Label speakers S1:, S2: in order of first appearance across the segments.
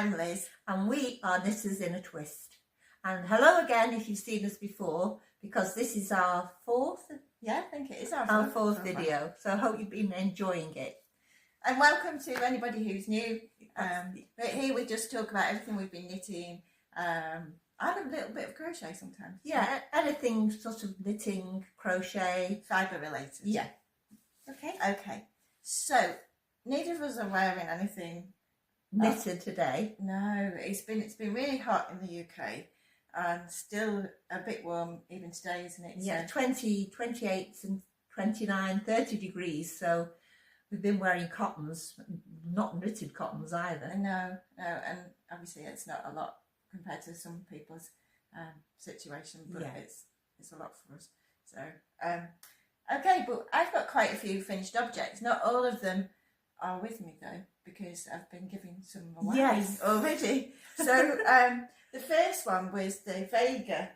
S1: I'm Liz.
S2: And we are Knitters in a Twist. And hello again if you've seen us before, because this is our fourth,
S1: I think it is
S2: our fourth video. So I hope you've been enjoying it.
S1: And welcome to anybody who's new. But here we just talk about everything we've been knitting. And a little bit of crochet sometimes.
S2: Yeah, anything sort of knitting, crochet.
S1: Fibre related.
S2: Yeah. Okay.
S1: Okay. So, neither of us are wearing anything
S2: knitted today.
S1: No, it's been really hot in the UK and still a bit warm even today, isn't it?
S2: Yeah, 20, 28 and 29, 30 degrees. So we've been wearing cottons, not knitted cottons either.
S1: No, and obviously it's not a lot compared to some people's situation, but
S2: yeah.
S1: it's a lot for us. So, okay, but I've got quite a few finished objects. Not all of them are with me though, because I've been giving some away already. So the first one was the Veiga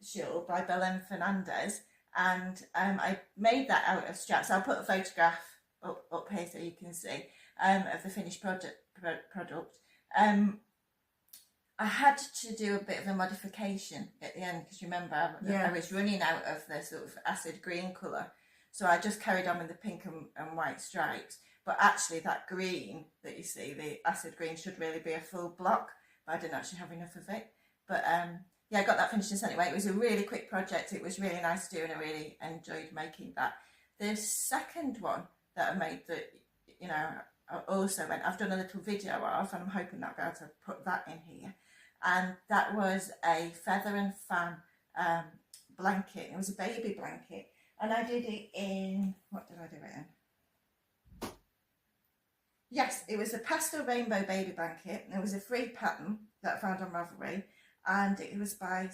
S1: shawl by Belen Fernandez, and I made that out of straps. I'll put a photograph up here so you can see of the finished product. I had to do a bit of a modification at the end because remember I was running out of the sort of acid green colour, so I just carried on with the pink and white stripes. But actually that green that you see, the acid green, should really be a full block, but I didn't actually have enough of it. But yeah, I got that finished and sent it away. It was a really quick project. It was really nice to do and I really enjoyed making that. The second one that I made that, you know, I also I've done a little video of, and I'm hoping that I'll be able to put that in here. And that was a feather and fan blanket. It was a baby blanket. And I did it in, what did I do it in? Yes, it was a pastel rainbow baby blanket. There was a free pattern that I found on Ravelry, and it was by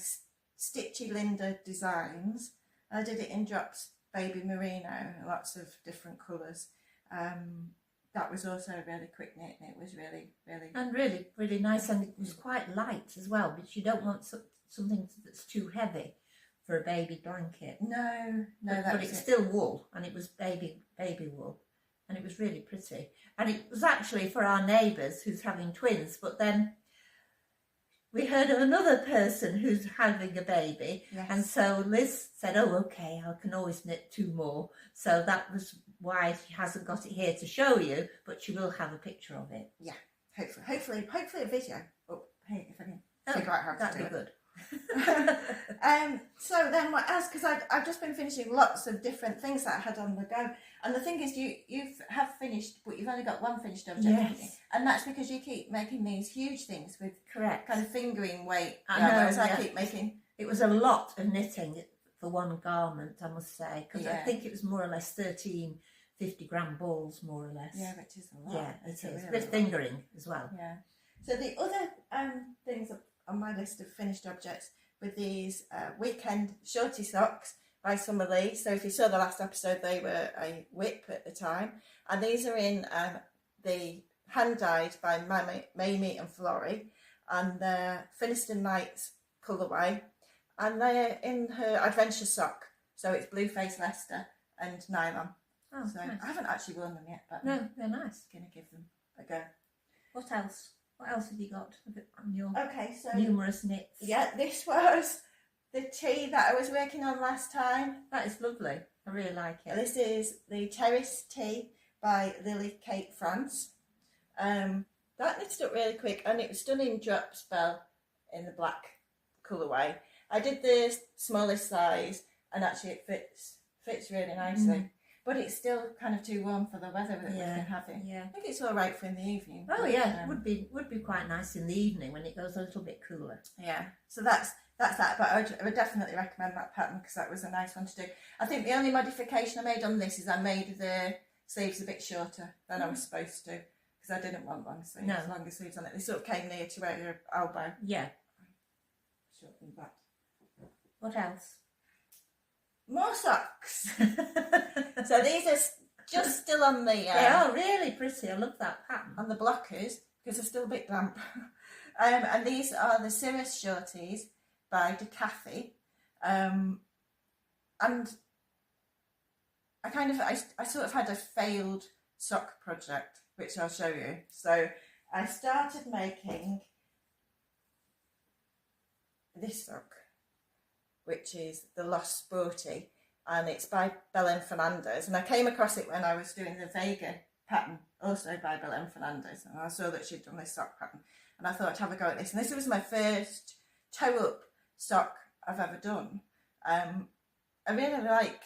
S1: Stitchylinda Designs. I did it in Drops Baby Merino, lots of different colours. That was also a really quick knit, and it was really, really...
S2: And really, really nice, and it was quite light as well, because you don't want something that's too heavy for a baby blanket.
S1: No,
S2: but it's still wool, and it was baby wool. And it was really pretty. And it was actually for our neighbours who's having twins. But then we heard of another person who's having a baby.
S1: Yes.
S2: And so Liz said, oh, okay, I can always knit 2 more. So that was why she hasn't got it here to show you, but she will have a picture of it.
S1: Yeah, hopefully a video. Oh, hey, if I can figure out how to do it.
S2: That'd be good.
S1: So then what else, because I've just been finishing lots of different things that I had on the go, and the thing is you have finished, but you've only got one finished object,
S2: yes.
S1: And that's because you keep making these huge things with
S2: correct
S1: kind of fingering weight.
S2: I know,
S1: whereas I keep making...
S2: It was a lot of knitting for one garment, I must say, because I think it was more or less 13 50-gram balls, more or less.
S1: Yeah, which is a lot.
S2: Yeah, it is. Really with fingering as well.
S1: Yeah. So the other things on my list of finished objects with these weekend shorty socks by Summer Lee. So if you saw the last episode, they were a WIP at the time, and these are in the hand dyed by Mamie and Florrie, and they're Finiston Nights colourway, and they're in her adventure sock, so it's blue face Leicester and nylon.
S2: Oh,
S1: so
S2: nice.
S1: I haven't actually worn them yet, but
S2: no, they're nice.
S1: Gonna give them a go.
S2: What else? What else have you got on your
S1: so
S2: numerous knits?
S1: Yeah, this was the tee that I was working on last time.
S2: That is lovely. I really like it.
S1: This is the Terrace tee by Lily Kate France. That knitted up really quick, and it was done in Drops Belle in the black colourway. I did the smallest size, and actually it fits really nicely. But it's still kind of too warm for the weather that we've been having. Yeah. I think it's all right for in the evening.
S2: Oh yeah, it would be quite nice in the evening when it goes a little bit cooler.
S1: Yeah. So that's that. But I would definitely recommend that pattern because that was a nice one to do. I think the only modification I made on this is I made the sleeves a bit shorter than I was supposed to, because I didn't want long sleeves, longer sleeves on it. They sort of came near to where your elbow.
S2: Yeah.
S1: Shorten that.
S2: What else?
S1: More socks. So these are just still on the...
S2: they are really pretty. I love that pattern.
S1: On the blockers, because they're still a bit damp. And these are the Cirrus Shorties by Ducathi. And I sort of had a failed sock project, which I'll show you. So I started making this sock, which is the Lost Sporty, and it's by Belen Fernandez. And I came across it when I was doing the Veiga pattern, also by Belen Fernandez, and I saw that she'd done this sock pattern, and I thought I'd have a go at this. And this was my first toe-up sock I've ever done. I really like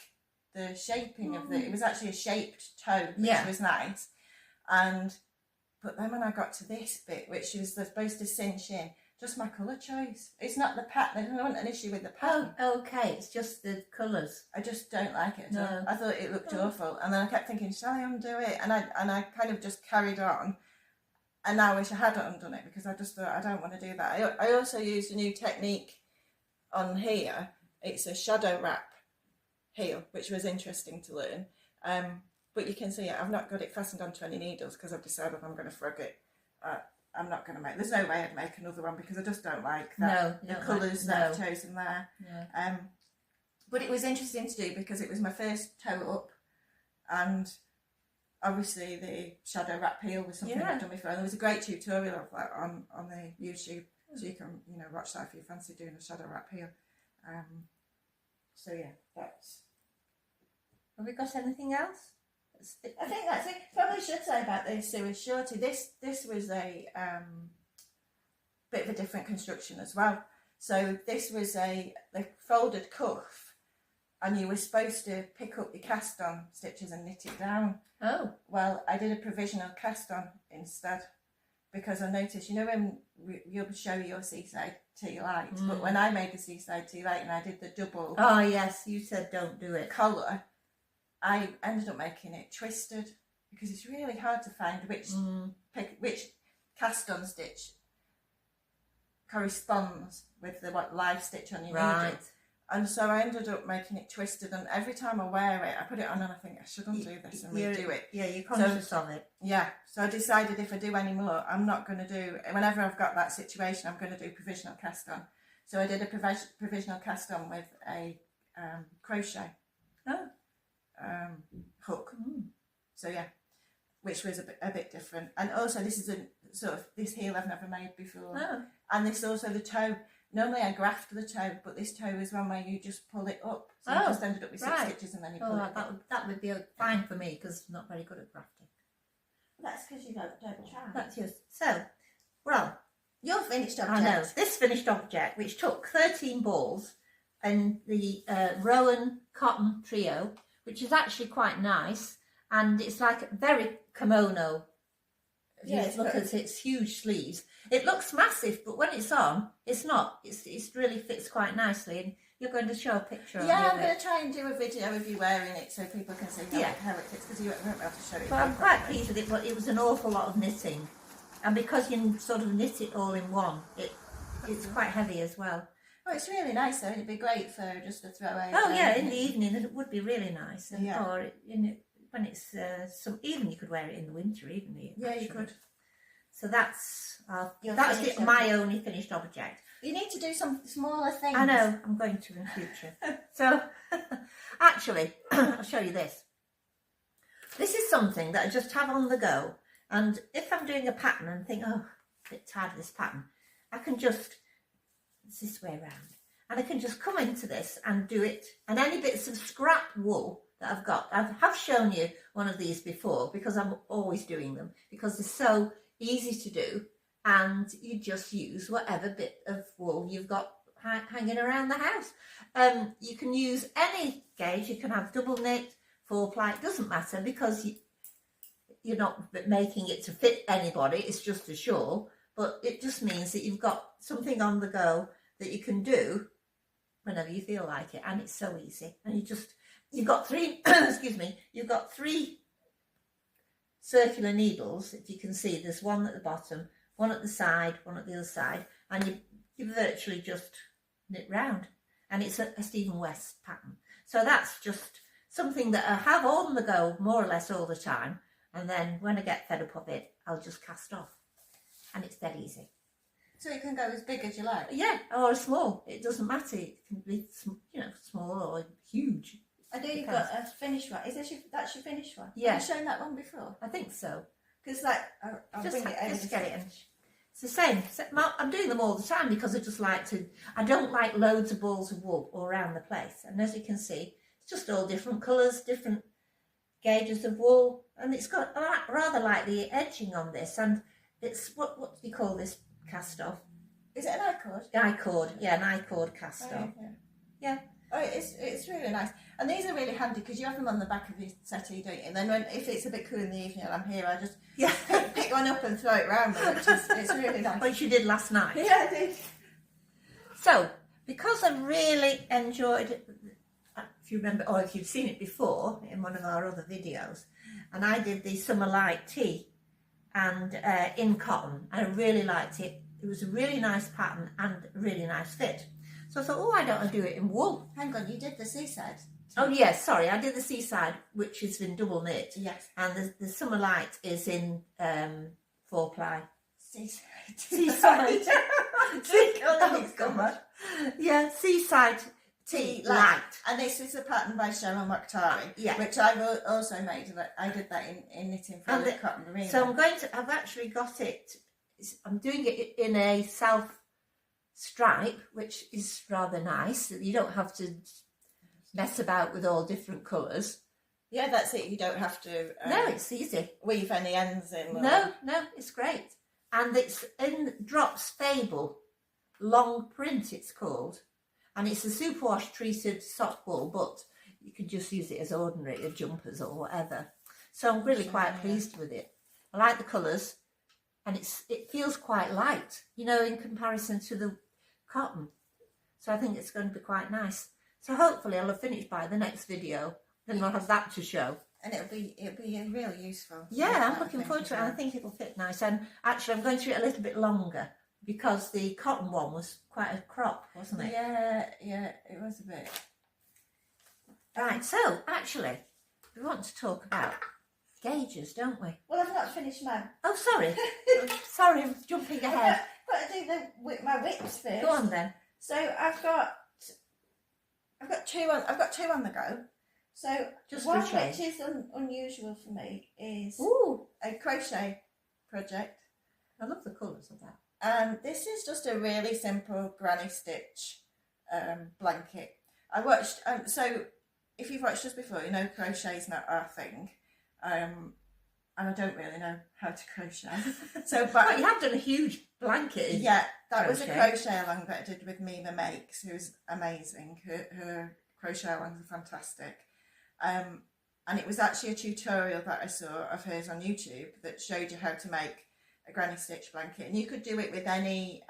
S1: the shaping of it. It was actually a shaped toe, which was nice. But then when I got to this bit, which was supposed to cinch in, just my colour choice. It's not the pattern. I don't want an issue with the pattern.
S2: Oh, okay. It's just the colours.
S1: I just don't like it at all. I thought it looked awful. And then I kept thinking, shall I undo it? And I kind of just carried on. And now I wish I hadn't undone it, because I just thought, I don't want to do that. I also used a new technique on here. It's a shadow wrap heel, which was interesting to learn. But you can see I've not got it fastened onto any needles, because I've decided I'm going to frog it. I'm not going to make, there's no way I'd make another one, because I just don't like that. The colours that I've chosen there. But it was interesting to do, because it was my first toe up, and obviously the shadow wrap heel was something I've done before, and there was a great tutorial of that on the YouTube, so you can watch that if you fancy doing a shadow wrap heel. So yeah, that's.
S2: Have we got anything else?
S1: I think that's it. Probably should say about the Cirrus Shorty. This was a bit of a different construction as well. So this was the folded cuff, and you were supposed to pick up your cast on stitches and knit it down.
S2: Oh.
S1: Well, I did a provisional cast on instead, because I noticed, when you'll show your Seaside tea light, but when I made the Seaside tea light and I did the double.
S2: Oh yes, you said don't do it.
S1: Collar, I ended up making it twisted, because it's really hard to find which cast on stitch corresponds with the live stitch on your needle. And so I ended up making it twisted, and every time I wear it, I put it on and I think I shouldn't do this and redo it.
S2: Yeah, you're conscious of it.
S1: Yeah, so I decided if I do any more, I'm not going to do, whenever I've got that situation, I'm going to do provisional cast on. So I did a provisional cast on with a crochet hook. So yeah, which was a bit different. And also this is this heel I've never made before. And this also the toe. Normally I graft the toe, but this toe is one where you just pull it up. So you just ended up with 6 stitches and then you pull it up.
S2: That would be fine for me, because I'm not very good at grafting.
S1: That's because you don't try.
S2: That's yours. So, well,
S1: your finished object.
S2: I know. This finished object, which took 13 balls, and the Rowan cotton trio, which is actually quite nice, and it's like very kimono. If you look at its huge sleeves, it looks massive, but when it's on, it's not. It really fits quite nicely, and you're going to show a picture.
S1: Yeah, I'm going to try and do a video of you wearing it so people can see how it fits, because you won't be able to show it.
S2: But I'm quite pleased with it, but it was an awful lot of knitting, and because you sort of knit it all in one, it's quite heavy as well.
S1: Oh, it's really nice though. It'd be great for just a throwaway.
S2: Oh yeah, in the evening it would be really nice, and or when it's even you could wear it in the winter evenly.
S1: Yeah, you could.
S2: So that's my only finished object.
S1: You need to do some smaller things.
S2: I know, I'm going to in the future. So, actually, I'll show you this. This is something that I just have on the go, and if I'm doing a pattern and think, oh, a bit tired of this pattern, I can just, it's this way around, and I can just come into this and do it, and any bits of scrap wool that I've got, I have shown you one of these before, because I'm always doing them, because they're so easy to do, and you just use whatever bit of wool you've got hanging around the house. You can use any gauge. You can have double knit, 4-ply, it doesn't matter, because you're not making it to fit anybody, it's just a shawl, but it just means that you've got something on the go that you can do whenever you feel like it, and it's so easy. And you've got 3 you've got 3 circular needles. If you can see, there's one at the bottom, one at the side, one at the other side, and you virtually just knit round, and it's a Stephen West pattern. So that's just something that I have on the go more or less all the time, and then when I get fed up of it, I'll just cast off, and it's dead easy.
S1: So you can go as big as you like?
S2: Yeah, or small, it doesn't matter. It can be small or huge.
S1: I know you've got a finished one. That's your finished one?
S2: Yeah.
S1: Have you shown that one before?
S2: I think so.
S1: Because like, I'll
S2: Just,
S1: bring it over.
S2: just get it in. It's the same. I'm doing them all the time because I just like to. I don't like loads of balls of wool all around the place. And as you can see, it's just all different colours, different gauges of wool, and it's got rather like the edging on this. And it's what do you call this cast off?
S1: Is it an I-cord?
S2: I-cord, yeah, an I-cord cast off. Yeah.
S1: Oh, it's really nice, and these are really handy because you have them on the back of your settee, don't you? And then if it's a bit cool in the evening and I'm here, I just pick one up and throw it round me, it's really nice.
S2: Which you did last night.
S1: Yeah, I did.
S2: So, because I really enjoyed it, if you remember, or if you've seen it before in one of our other videos, and I did the Summer Light Tea and in cotton, and I really liked it. It was a really nice pattern and a really nice fit. So I thought, oh, why don't I do it in wool?
S1: Hang on, you did the Seaside?
S2: Oh, yes, sorry, I did the Seaside, which is in double knit.
S1: Yes.
S2: And the Summer Light is in 4-ply.
S1: Seaside.
S2: Seaside.
S1: God.
S2: Yeah, Seaside Tea Light.
S1: And this is a pattern by Cheryl Mokhtari, which I've also made. I did that in knitting for the cotton merino.
S2: So I've actually got it, I'm doing it in a self stripe, which is rather nice. You don't have to mess about with all different colours.
S1: Yeah, that's it. You don't have to
S2: no, it's easy.
S1: Weave any ends in. Or...
S2: No, it's great. And it's in Drops Fabel, long print it's called. And it's a superwash treated soft wool, but you could just use it as ordinary jumpers or whatever. So I'm really quite pleased with it. I like the colours, and it feels quite light, you know, in comparison to the cotton. So I think it's going to be quite nice. So hopefully I'll have finished by the next video. Then I'll have that to show.
S1: And it'll be really useful.
S2: Yeah, I'm looking forward to it. I think it'll fit nice. And actually I'm going to do it a little bit longer because the cotton one was quite a crop, wasn't it?
S1: Yeah, it was a bit.
S2: Right, so actually we want to talk about gauges, don't we?
S1: Well, I've not finished mine.
S2: Oh, sorry. Sorry, I'm jumping ahead.
S1: But I do my whips first.
S2: Go on then.
S1: So I've got two on the go. So
S2: just
S1: one which is unusual for me is a crochet project.
S2: I love the colours of that.
S1: This is just a really simple granny stitch blanket. I watched, so if you've watched us before, you know crochet is not our thing. And I don't really know how to crochet. But
S2: you have done a huge blanket.
S1: Yeah, that was a crochet along that I did with Meema Makes, who's amazing. Her crochet alongs are fantastic. And it was actually a tutorial that I saw of hers on YouTube that showed you how to make a granny stitch blanket, and you could do it with any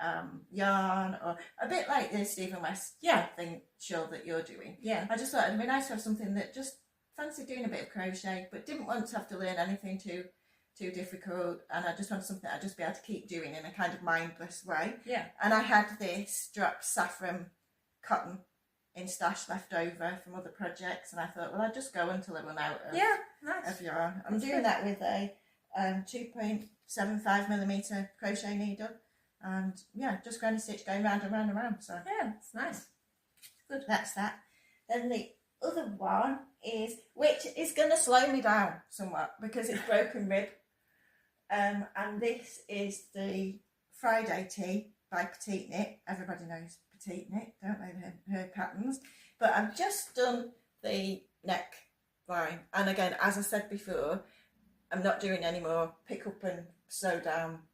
S1: yarn, or a bit like the Stephen West thing shawl that you're doing. Yeah, I just thought it'd be nice to have something that just fancied doing a bit of crochet, but didn't want to have to learn anything too difficult, and I just wanted something I'd just be able to keep doing in a kind of mindless way. Yeah. And I had this Drops Safran cotton in stash left over from other projects, and I thought, well, I'd just go until I run out of yarn. I'm doing that with a 2.75mm crochet needle, and just granny stitch going round and round and round. So
S2: yeah, it's nice.
S1: Good. That's that. Then the other one is, which is going to slow me down somewhat because it's broken rib, and this is the Friday Tea by Petite Knit. Everybody knows Petite Knit, don't they, her patterns? But I've just done the neck line, and again, as I said before, I'm not doing any more pick up and sew down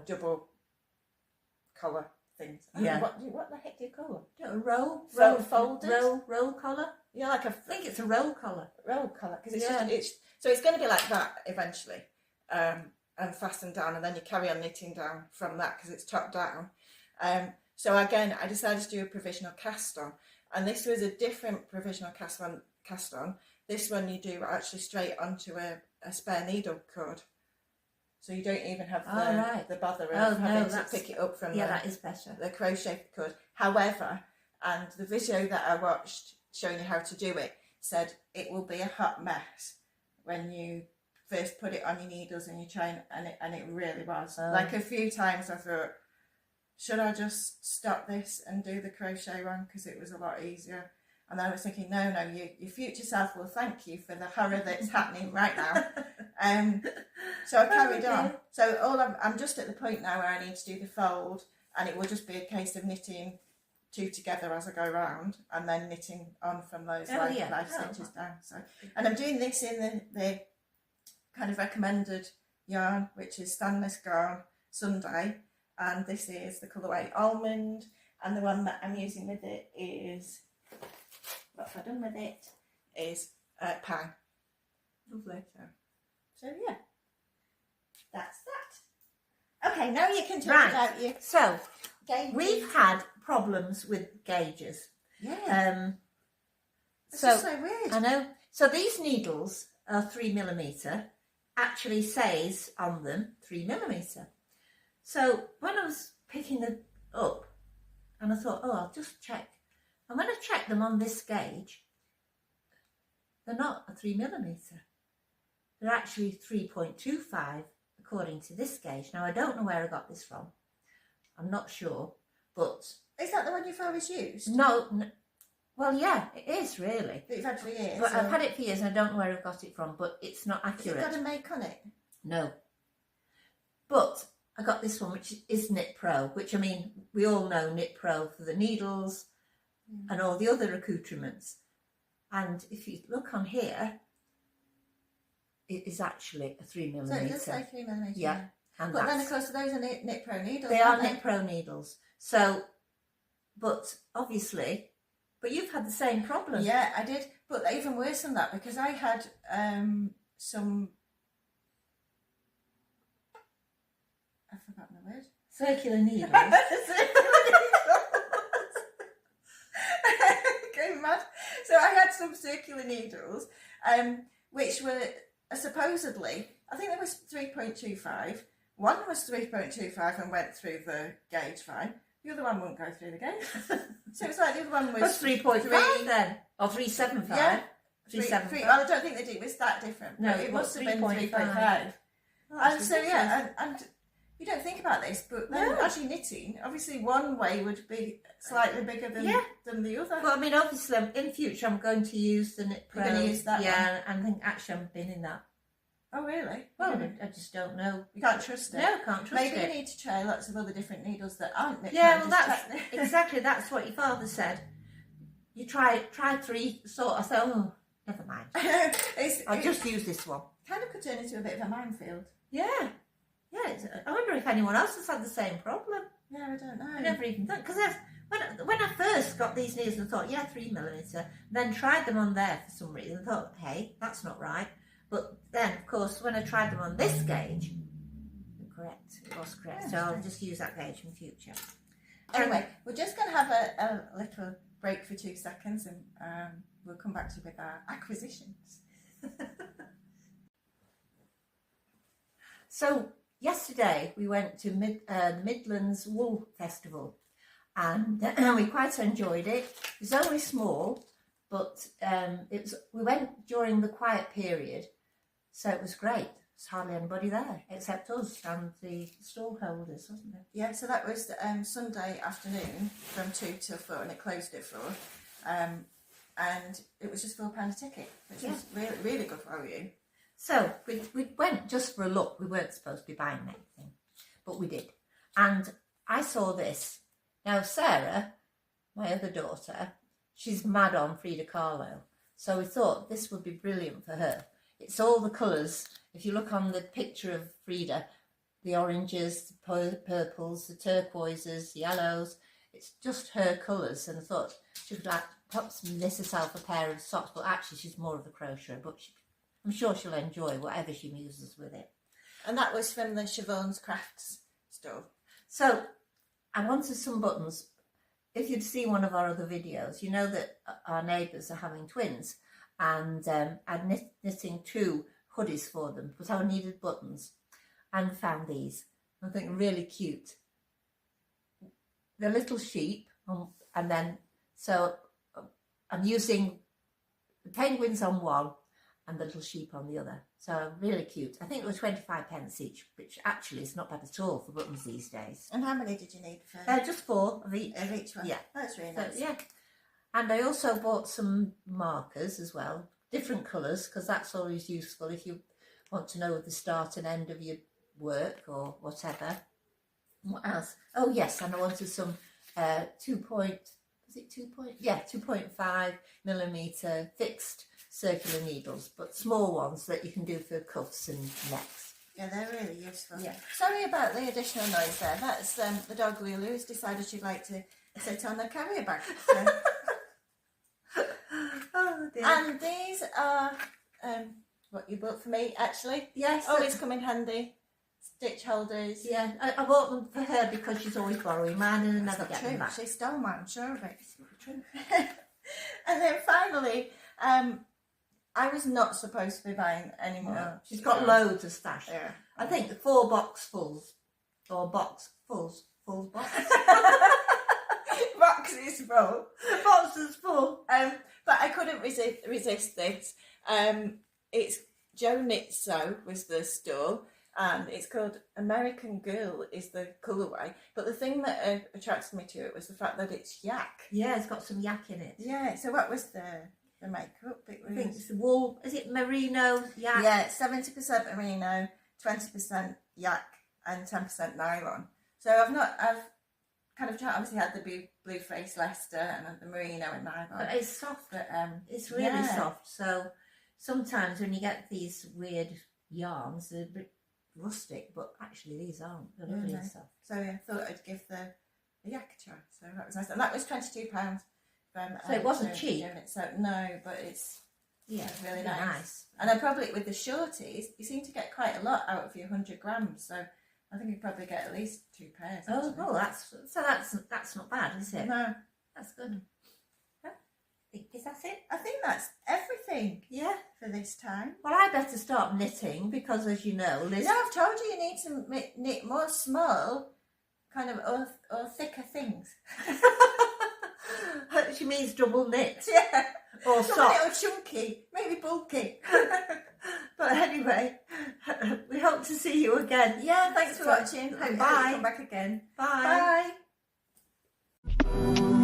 S1: double collar things.
S2: Yeah.
S1: What the heck do you call them?
S2: A roll
S1: folded
S2: roll collar.
S1: Yeah, like
S2: I think it's a roll collar.
S1: Roll collar, because it's going to be like that eventually, and fastened down, and then you carry on knitting down from that because it's top down. So again, I decided to do a provisional cast on, and this was a different provisional cast on. This one you do actually straight onto a spare needle cord, so you don't even have the bother of having to pick it up from
S2: that is better.
S1: The crochet cord. However, and the video that I watched showing you how to do it said it will be a hot mess when you first put it on your needles and you try and it really was. Like a few times I thought, should I just stop this and do the crochet one, because it was a lot easier. And then I was thinking, no, your future self will thank you for the horror that's happening right now. So I carried on. So I'm just at the point now where I need to do the fold, and it will just be a case of knitting 2 together as I go round, and then knitting on from those live stitches down. So, and I'm doing this in the kind of recommended yarn, which is Sandnes Garn Sunday, and this is the colourway Almond, and the one that I'm using with it is, what have I done with it, is Pine.
S2: Lovely.
S1: So yeah, that's that. Okay, now you can talk about your
S2: So
S1: gauges.
S2: we've had problems with gauges.
S1: Yeah. It's
S2: So
S1: just so weird.
S2: I know. So these needles are 3mm. Actually says on them 3mm. So when I was picking them up, and I thought, oh, I'll just check. And when I checked them on this gauge, they're not a 3mm. They're actually 3.25 according to this gauge. Now I don't know where I got this from. I'm not sure, but
S1: Is that the one you've always used?
S2: no. Well, yeah, it is really.
S1: That you've had for years?
S2: But I've had it for years and I don't know where I've got it from, but it's not accurate.
S1: Has it got a make on it?
S2: No. But I got this one, which is Knit Pro, which, I mean, we all know Knit Pro for the needles and all the other accoutrements. And if you look on here, it is actually a 3mm.
S1: So it does say 3mm.
S2: Yeah. And
S1: but then, of course, those are Knit Pro needles.
S2: They are Knit Pro needles. So, but obviously... But you've had the same problem.
S1: Yeah, I did. But even worse than that, because I had some... I've forgotten the word.
S2: Circular needles.
S1: Going mad. So I had some circular needles, which were supposedly, I think there was 3.25. One was 3.25 and went through the gauge fine. The other one wouldn't go through the gauge. So it's like the other one was...
S2: That's 3.5 then? Or 3.75?
S1: Yeah.
S2: 3.75.
S1: Well, I don't think it was that different.
S2: No,
S1: it must have been 3.5.
S2: Oh,
S1: And so, yeah, and you don't think about this, but then actually knitting, obviously one way would be slightly bigger than the other.
S2: Well, I mean, obviously, in future, I'm going to use the Knit Pro.
S1: You're going to use that
S2: one? And I think actually I've been in that.
S1: Oh, really?
S2: Well, I just don't know.
S1: You can't trust it?
S2: No, I can't trust
S1: Maybe
S2: it.
S1: you need to try lots of other different needles that aren't Knit Pro.
S2: Yeah, well, that's exactly, that's what your father said. You try 3, I thought, oh, never mind. I'll just use this one.
S1: Kind of could turn into a bit of a minefield.
S2: Yeah. Yeah, I wonder if anyone else has had the same problem.
S1: Yeah, I don't know.
S2: I never even thought, because when I first got these needles, I thought, yeah, 3mm, then tried them on there for some reason, I thought, hey, that's not right. But then, of course, when I tried them on this gauge, it was correct. So I'll just use that gauge in future.
S1: Anyway, we're just going to have a little break for 2 seconds, and we'll come back to you with our acquisitions.
S2: So yesterday we went to the Midlands Wool Festival, and we quite enjoyed it. It was only small, but we went during the quiet period, so it was great. There's hardly anybody there except us and the stall holders, wasn't it?
S1: Yeah, so that was Sunday afternoon from 2 till 4, and it closed at 4. And it was just £4 a ticket, which was really, really good value.
S2: So we went just for a look. We weren't supposed to be buying anything, but we did. And I saw this. Now, Sarah, my other daughter, she's mad on Frida Kahlo. So we thought this would be brilliant for her. It's all the colours. If you look on the picture of Frida, the oranges, the purples, the turquoises, the yellows, it's just her colours. And I thought she would like perhaps knit herself a pair of socks, but actually she's more of a crocheter, but I'm sure she'll enjoy whatever she muses with it.
S1: And that was from the Siobhan's Crafts store.
S2: So I wanted some buttons. If you'd seen one of our other videos, you know that our neighbours are having twins, and I'm knitting 2 hoodies for them, but I needed buttons, and found these. I think really cute. They're little sheep, and then so I'm using the penguins on one and the little sheep on the other. So really cute. I think it was 25 pence each, which actually is not bad at all for buttons these days.
S1: And how many did you need for?
S2: Just 4 of each.
S1: Of each one?
S2: Yeah.
S1: That's really nice.
S2: So, yeah. And I also bought some markers as well, different colours, because that's always useful if you want to know the start and end of your work or whatever. What else? Oh yes, and I wanted some 2.5 millimeter fixed circular needles, but small ones that you can do for cuffs and necks.
S1: Yeah, they're really useful.
S2: Yeah.
S1: Sorry about the additional noise there. That's the dog Lulu has decided she'd like to sit on the carrier bag. So.
S2: Oh dear.
S1: And these are what you bought for me, actually.
S2: Yes.
S1: Always come in handy. Stitch holders.
S2: Yeah, I bought them for her because she's always borrowing mine and never get them back.
S1: She stole mine, I'm sure of it. And then finally, I was not supposed to be buying any more.
S2: No, she's got loads of stash.
S1: Yeah.
S2: I think 4 boxfuls or boxes boxes full. Boxes full.
S1: But I couldn't resist this. It's Joe Knits Sew was the store, and it's called American Girl is the colourway. But the thing that attracted me to it was the fact that it's yak.
S2: Yeah, it's got some yak in it.
S1: Yeah. So what was the makeup? It was,
S2: I think it's the wool. Is it merino yak?
S1: Yeah, it's 70% merino, 20% yak, and 10% nylon. So I've kind of obviously had the blue face Leicester and the merino and nylon.
S2: But it's soft.
S1: But
S2: It's really soft. So sometimes when you get these weird yarns, they're a bit rustic, but actually these aren't. They're lovely and soft.
S1: So I thought I'd give the yak a try. So that was nice. And that was £22.
S2: So it wasn't cheap.
S1: So no, but it's really nice.
S2: And
S1: I probably, with the Shorties, you seem to get quite a lot out of your 100 grams. So I think you probably get at least 2 pairs.
S2: Oh, well, that's not bad, is it?
S1: No,
S2: that's good. Is that it?
S1: I think that's everything.
S2: Yeah,
S1: for this time.
S2: Well, I better start knitting because, as you know, Liz.
S1: No, I've told you need to knit more small, kind of or thicker things.
S2: She means double knit.
S1: Yeah.
S2: Or soft.
S1: Or chunky, maybe bulky.
S2: But anyway, we hope to see you again.
S1: Yeah, thanks for watching. Hope you come back again.
S2: Bye.
S1: Bye.